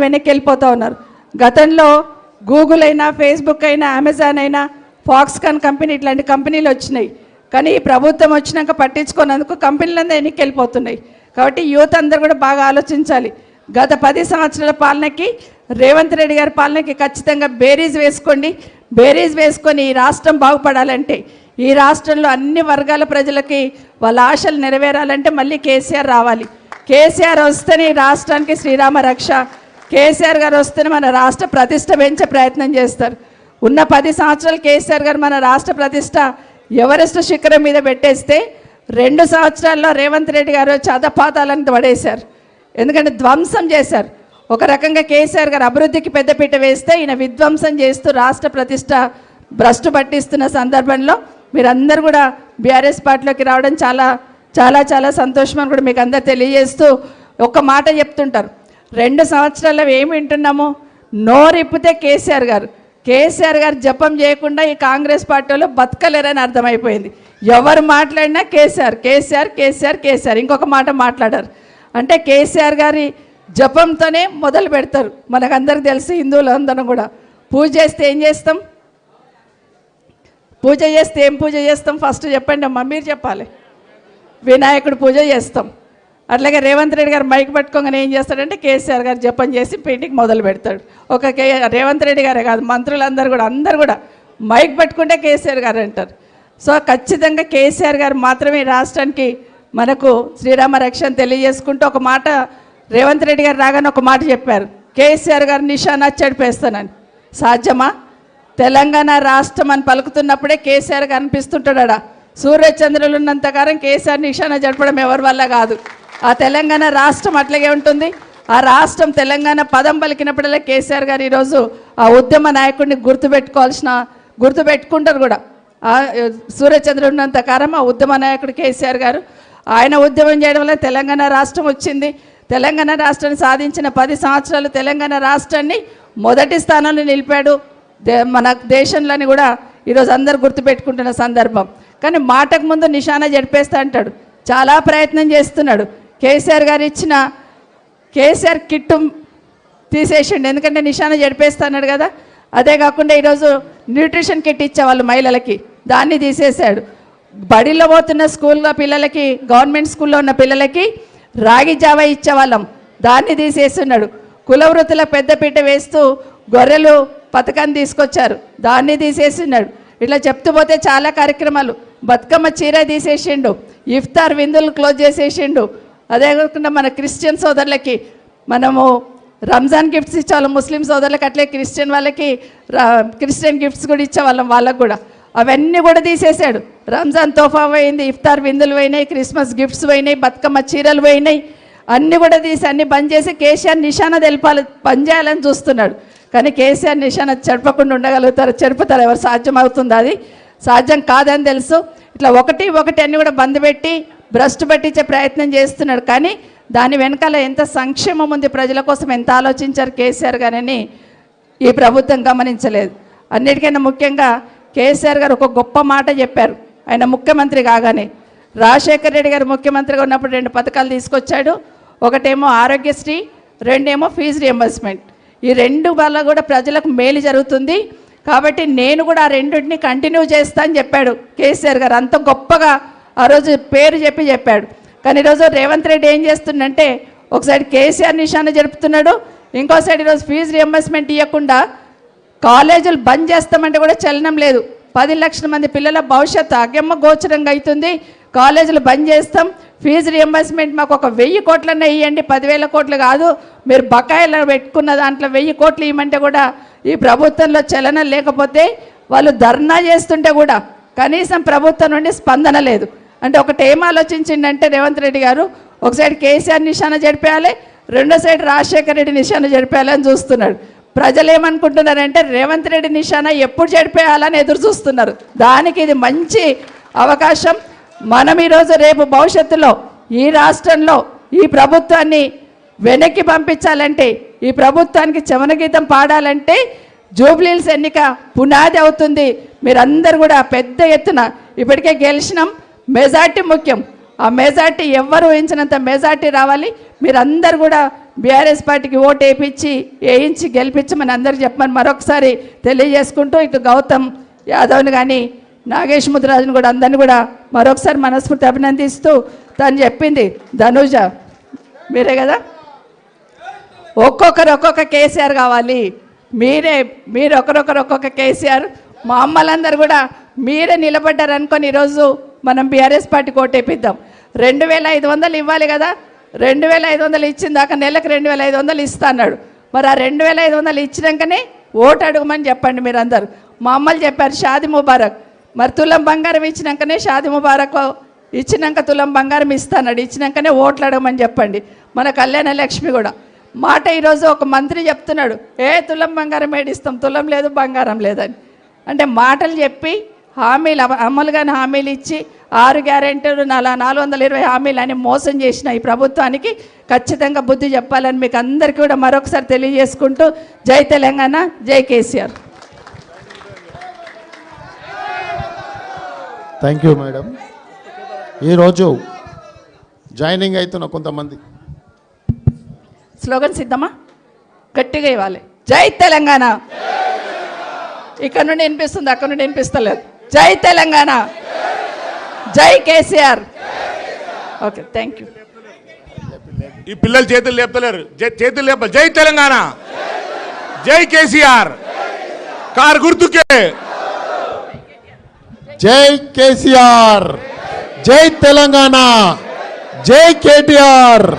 వెనక్కి వెళ్ళిపోతూ ఉన్నారు. గతంలో గూగుల్ అయినా, ఫేస్బుక్ అయినా, అమెజాన్ అయినా, ఫాక్స్కాన్ కంపెనీ ఇట్లాంటి కంపెనీలు వచ్చినాయి. కానీ ఈ ప్రభుత్వం వచ్చినాక పట్టించుకున్నందుకు కంపెనీలంతా వెనక్కి వెళ్ళిపోతున్నాయి. కాబట్టి యూత్ అందరూ కూడా బాగా ఆలోచించాలి. గత 10 సంవత్సరాల పాలనకి, రేవంత్ రెడ్డి గారి పాలనకి ఖచ్చితంగా బేరీజ్ వేసుకోండి. బేరీజ్ వేసుకొని ఈ రాష్ట్రం బాగుపడాలంటే, ఈ రాష్ట్రంలో అన్ని వర్గాల ప్రజలకి వాళ్ళ ఆశలు నెరవేరాలంటే మళ్ళీ కేసీఆర్ రావాలి. కేసీఆర్ వస్తేనే ఈ రాష్ట్రానికి శ్రీరామ రక్ష. కేసీఆర్ గారు వస్తేనే మన రాష్ట్ర ప్రతిష్ట పెంచే ప్రయత్నం చేస్తారు. ఉన్న 10 సంవత్సరాలు కేసీఆర్ గారు మన రాష్ట్ర ప్రతిష్ట ఎవరెస్ట్ శిఖరం మీద పెట్టేస్తే 2 సంవత్సరాల్లో రేవంత్ రెడ్డి గారు చదపాతాలను పడేశారు. ఎందుకంటే ధ్వంసం చేశారు. ఒక రకంగా కేసీఆర్ గారు అభివృద్ధికి పెద్దపీట వేస్తే ఈయన విధ్వంసం చేస్తూ రాష్ట్ర ప్రతిష్ట భ్రష్టు పట్టిస్తున్న సందర్భంలో మీరందరూ కూడా బీఆర్ఎస్ పార్టీలోకి రావడం చాలా చాలా చాలా సంతోషం అని కూడా మీకు అందరు తెలియజేస్తూ ఒక మాట చెప్తుంటారు. 2 సంవత్సరాల్లో ఏమి వింటున్నాము? నోరిప్పితే కేసీఆర్ గారు జపం చేయకుండా ఈ కాంగ్రెస్ పార్టీలో బతకలేరని అర్థమైపోయింది. ఎవరు మాట్లాడినా కేసీఆర్ కేసీఆర్ కేసీఆర్ కేసీఆర్, ఇంకొక మాట మాట్లాడారు అంటే కేసీఆర్ గారి జపంతోనే మొదలు పెడతారు. మనకందరికి తెలుసు, హిందువులు అందరం కూడా పూజ చేస్తే ఏం చేస్తాం? పూజ చేస్తే ఏం పూజ చేస్తాం? ఫస్ట్ చెప్పండి అమ్మా, మీరు చెప్పాలి. వినాయకుడు పూజ చేస్తాం. అట్లాగే రేవంత్ రెడ్డి గారు మైక్ పట్టుకోగానే ఏం చేస్తాడంటే కేసీఆర్ గారు జపం చేసి పెయింటింగ్ మొదలు పెడతాడు. ఒక రేవంత్ రెడ్డి గారే కాదు, మంత్రులందరూ కూడా మైక్ పట్టుకుంటే కేసీఆర్ గారు అంటారు. సో ఖచ్చితంగా కేసీఆర్ గారు మాత్రమే రాష్ట్రానికి మనకు శ్రీరామ రక్షణ తెలియజేసుకుంటూ ఒక మాట రేవంత్ రెడ్డి గారు రాగానే ఒక మాట చెప్పారు, కేసీఆర్ గారు నిశానా చెడిపేస్తానని. సాధ్యమా? తెలంగాణ రాష్ట్రం అని పలుకుతున్నప్పుడే కేసీఆర్ గారు అనిపిస్తుంటాడా? సూర్యచంద్రులు ఉన్నంతకాలం కేసీఆర్ నిశానా జడపడం ఎవరి వల్ల కాదు. ఆ తెలంగాణ రాష్ట్రం అట్లాగే ఉంటుంది. ఆ రాష్ట్రం తెలంగాణ పదం పలికినప్పుడల్లా కేసీఆర్ గారు ఈరోజు ఆ ఉద్యమ నాయకుడిని గుర్తుపెట్టుకుంటారు కూడా. సూర్యచంద్రుడు ఉన్నంతకాలం ఆ ఉద్యమ నాయకుడు కేసీఆర్ గారు. ఆయన ఉద్యమం చేయడం వల్ల తెలంగాణ రాష్ట్రం వచ్చింది. తెలంగాణ రాష్ట్రాన్ని సాధించిన 10 సంవత్సరాలు తెలంగాణ రాష్ట్రాన్ని మొదటి స్థానంలో నిలిపాడు మన దేశంలోని కూడా ఈరోజు అందరు గుర్తుపెట్టుకుంటున్న సందర్భం. కానీ మాటకు ముందు నిశానా జడిపేస్తా అంటాడు. చాలా ప్రయత్నం చేస్తున్నాడు. కేసీఆర్ గారు ఇచ్చిన కేసీఆర్ కిట్టు తీసేసిండు, ఎందుకంటే నిశానా జడిపేస్తా అన్నాడు కదా. అదే కాకుండా ఈరోజు న్యూట్రిషన్ కిట్ ఇచ్చేవాళ్ళు మహిళలకి, దాన్ని తీసేశాడు. బడిలో పోతున్న స్కూల్లో పిల్లలకి, గవర్నమెంట్ స్కూల్లో ఉన్న పిల్లలకి రాగి జావా ఇచ్చేవాళ్ళం, దాన్ని తీసేస్తున్నాడు. కుల వృత్తుల పెద్దపీట వేస్తూ గొర్రెలు పథకాన్ని తీసుకొచ్చారు, దాన్ని తీసేస్తున్నాడు. ఇట్లా చెప్తూ పోతే చాలా కార్యక్రమాలు. బతుకమ్మ చీర తీసేసిండు, ఇఫ్తార్ విందులు క్లోజ్ చేసేసిండు. అదే కాకుండా మన క్రిస్టియన్ సోదరులకి మనము రంజాన్ గిఫ్ట్స్ ఇచ్చేవాళ్ళం, ముస్లిం సోదరులకి అట్లే క్రిస్టియన్ వాళ్ళకి క్రిస్టియన్ గిఫ్ట్స్ కూడా ఇచ్చేవాళ్ళం వాళ్ళకు కూడా. అవన్నీ కూడా తీసేశాడు. రంజాన్ తోఫా పోయింది, ఇఫ్తార్ విందులు పోయినాయి, క్రిస్మస్ గిఫ్ట్స్ పోయినాయి, బతుకమ్మ చీరలు పోయినాయి. అన్నీ కూడా తీసి అన్నీ బంద్ చేసి కేసీఆర్ నిశానా తెలపాలి, పని చేయాలని చూస్తున్నాడు. కానీ కేసీఆర్ నిశానా చెడపకుండా ఉండగలుగుతారు? చెరుపుతారు? ఎవరు సాధ్యమవుతుంది? అది సాధ్యం కాదని తెలుసు. ఇట్లా ఒకటి అన్నీ కూడా బంద్ పెట్టి భ్రష్టు పట్టించే ప్రయత్నం చేస్తున్నాడు. కానీ దాని వెనకాల ఎంత సంక్షేమం ఉంది, ప్రజల కోసం ఎంత ఆలోచించారు కేసీఆర్ గారని ఈ ప్రభుత్వం గమనించలేదు. అన్నిటికైనా ముఖ్యంగా కేసీఆర్ గారు ఒక గొప్ప మాట చెప్పారు. ఆయన ముఖ్యమంత్రి కాగానే రాజశేఖర్ రెడ్డి గారు ముఖ్యమంత్రిగా ఉన్నప్పుడు 2 పథకాలు తీసుకొచ్చాడు. ఒకటేమో ఆరోగ్యశ్రీ, 2 ఫీజు రియంబర్స్మెంట్. ఈ 2 వల్ల కూడా ప్రజలకు మేలు జరుగుతుంది. కాబట్టి నేను కూడా ఆ 2టిని కంటిన్యూ చేస్తా అని చెప్పాడు కేసీఆర్ గారు. అంత గొప్పగా ఆ రోజు పేరు చెప్పాడు. కానీ ఈరోజు రేవంత్ రెడ్డి ఏం చేస్తుండంటే ఒకసారి కేసీఆర్ నిశానా జరుపుతున్నాడు, ఇంకోసారి ఈరోజు ఫీజు రియంబర్స్మెంట్ ఇవ్వకుండా కాలేజీలు బంద్ చేస్తామంటే కూడా చలనం లేదు. 10 లక్షల మంది పిల్లల భవిష్యత్తు అగమ్య గోచరంగా అవుతుంది. కాలేజీలు బంద్ చేస్తాం, ఫీజు రియంబర్స్మెంట్ మాకు ఒక 1000 కోట్లన్నా ఇవ్వండి, 10,000 కోట్లు కాదు, మీరు బకాయిలు పెట్టుకున్న దాంట్లో 1000 కోట్లు ఇవ్వమంటే కూడా ఈ ప్రభుత్వంలో చలనం లేకపోతే వాళ్ళు ధర్నా చేస్తుంటే కూడా కనీసం ప్రభుత్వం నుండి స్పందన లేదు. అంటే ఒకటి ఏం ఆలోచించిండంటే రేవంత్ రెడ్డి గారు, ఒకసారి కేసీఆర్ నిశానా జరిపేయాలి, రెండో సైడ్ రాజశేఖర్ రెడ్డి నిశానా జరిపేయాలని చూస్తున్నాడు. ప్రజలు ఏమనుకుంటున్నారంటే రేవంత్ రెడ్డి నిశానా ఎప్పుడు జరిపేయాలని ఎదురు చూస్తున్నారు. దానికి ఇది మంచి అవకాశం. మనం ఈరోజు రేపు భవిష్యత్తులో ఈ రాష్ట్రంలో ఈ ప్రభుత్వాన్ని వెనక్కి పంపించాలంటే, ఈ ప్రభుత్వానికి చమనగీతం పాడాలంటే జూబ్లీహిల్స్ ఎన్నిక పునాది అవుతుంది. మీరందరూ కూడా పెద్ద ఎత్తున ఇప్పటికే గెలిచినాం, మెజార్టీ ముఖ్యం. ఆ మెజార్టీ ఎవ్వరు ఊహించినంత మెజార్టీ రావాలి. మీరందరూ కూడా బీఆర్ఎస్ పార్టీకి ఓటు వేయించి గెలిపించమని అందరికి చెప్పమని మరొకసారి తెలియజేసుకుంటూ ఇటు గౌతమ్ యాదవ్ని కానీ నాగేష్ ముద్రాజుని కూడా అందరిని కూడా మరొకసారి మనస్ఫూర్తి అభినందిస్తూ తను చెప్పింది ధనుజ మీరే కదా, ఒక్కొక్కరు ఒక్కొక్క కేసీఆర్ కావాలి, మీరు ఒకరొకరు ఒక్కొక్క కేసీఆర్, మా అమ్మలందరూ కూడా మీరే నిలబడ్డారు అనుకొని ఈరోజు మనం బీఆర్ఎస్ పార్టీకి ఓటేపిద్దాం. 2500 ఇవ్వాలి కదా, 2500 ఇచ్చిన దాకా నెలకు 2500 ఇస్తా అన్నాడు. మరి ఆ 2500 ఇచ్చినాకనే ఓటు అడగమని చెప్పండి మీరందరూ. మా అమ్మలు చెప్పారు షాది ముబారక్, మరి తులం బంగారం ఇచ్చినాకనే షాది ముబారక్ ఇచ్చినాక తులం బంగారం ఇస్తాడు, ఇచ్చినాకనే ఓట్లు అడగమని చెప్పండి. మన కళ్యాణ లక్ష్మి కూడా మాట ఈరోజు ఒక మంత్రి చెప్తున్నాడు, తులం బంగారం ఏడిస్తాం, తులం లేదు బంగారం లేదని. అంటే మాటలు చెప్పి హామీలు అమలుగానే హామీలు ఇచ్చి 6 గ్యారెంటీలు 420 హామీలు అని మోసం చేసిన ఈ ప్రభుత్వానికి ఖచ్చితంగా బుద్ధి చెప్పాలని మీకు అందరికీ కూడా మరొకసారి తెలియజేసుకుంటూ జై తెలంగాణ, జై కేసీఆర్. Thank you madam. ఈరోజు జాయినింగ్ అవుతున్న కొంతమంది స్లోగన్ సిద్ధమా? గట్టిగా ఇవ్వాలి. జై తెలంగాణ. ఇక్కడ నుండి వినిపిస్తుంది, అక్కడ నుండి వినిపిస్తలేదు. జై తెలంగాణ, జై కేసీఆర్. Okay, thank you. ఈ పిల్లలు చేతులు లేపుతలేరు, చేతులు లేపాలి. జై తెలంగాణ, జై కేసీఆర్. కారు గుర్తుకే జై కేసీఆర్, జై తెలంగాణ, జై కేటీఆర్.